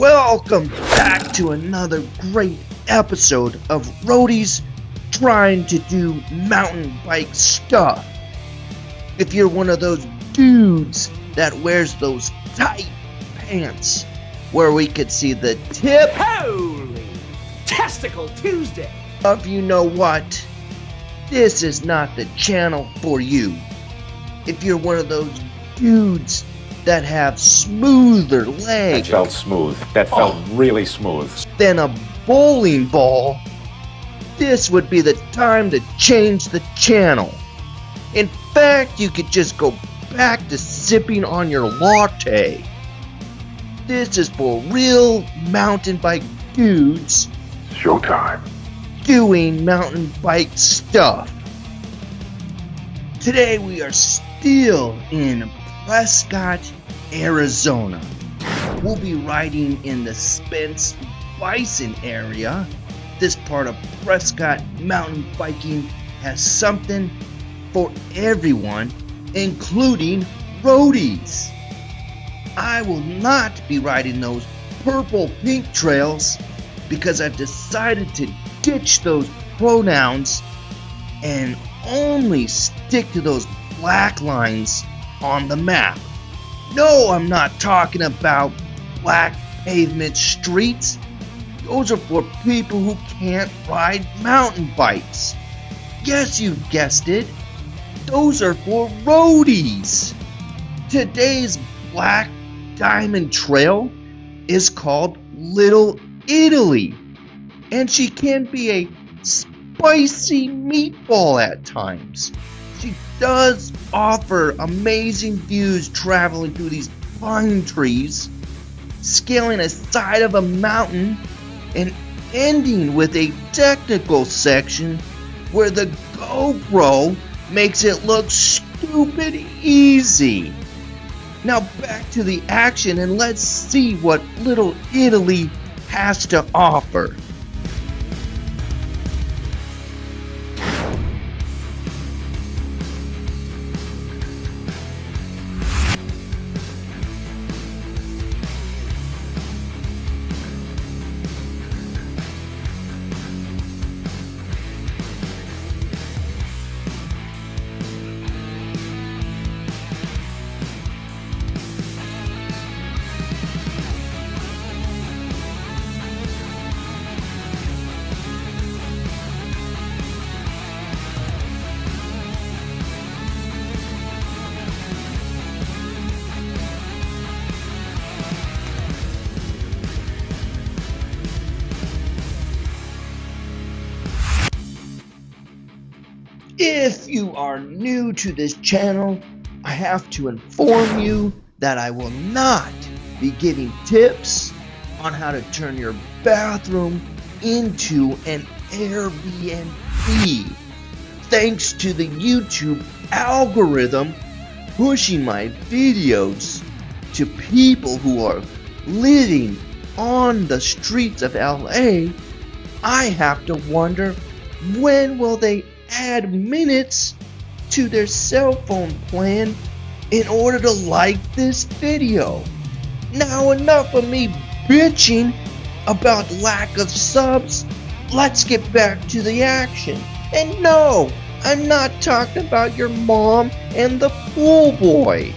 Welcome back to another great episode of Roadies Trying to Do Mountain Bike Stuff. If you're one of those dudes that wears those tight pants where we could see the tip, Holy Testicle Tuesday! of you know what, this is not the channel for you. If you're one of those dudes that have smoother legs That felt smooth. That felt really smooth. than a bowling ball, this would be the time to change the channel. In fact, you could just go back to sipping on your latte. This is for real mountain bike dudes Showtime. doing mountain bike stuff. Today we are still in Prescott, Arizona. We'll be riding in the Spence Bison area. This part of Prescott mountain biking has something for everyone, including roadies. I will not be riding those purple-pink trails because I've decided to ditch those pronouns and only stick to those black lines on the map. No, I'm not talking about black pavement streets. Those are for people who can't ride mountain bikes. Yes, you guessed it. Those are for roadies. Today's black diamond trail is called Little Italy, and she can be a spicy meatball at times. She does offer amazing views traveling through these pine trees, scaling a side of a mountain, and ending with a technical section where the GoPro makes it look stupid easy. Now back to the action and let's see what Little Italy has to offer. If you are new to this channel, I have to inform you that I will not be giving tips on how to turn your bathroom into an Airbnb. Thanks to the YouTube algorithm pushing my videos to people who are living on the streets of LA, I have to wonder, when will they add minutes to their cell phone plan in order to like this video? Now enough of me bitching about lack of subs. Let's get back to the action. And no, I'm not talking about your mom and the pool boy.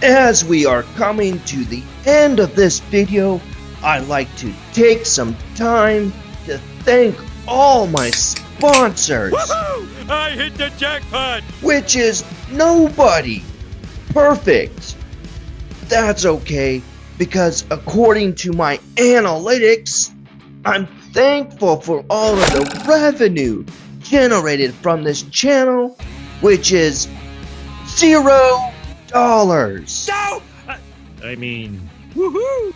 As we are coming to the end of this video, I'd like to take some time to thank all my sponsors. Woohoo! I hit the jackpot! Which is nobody. Perfect. That's okay, because according to my analytics, I'm thankful for all of the revenue generated from this channel, which is $0. No! I mean, woohoo!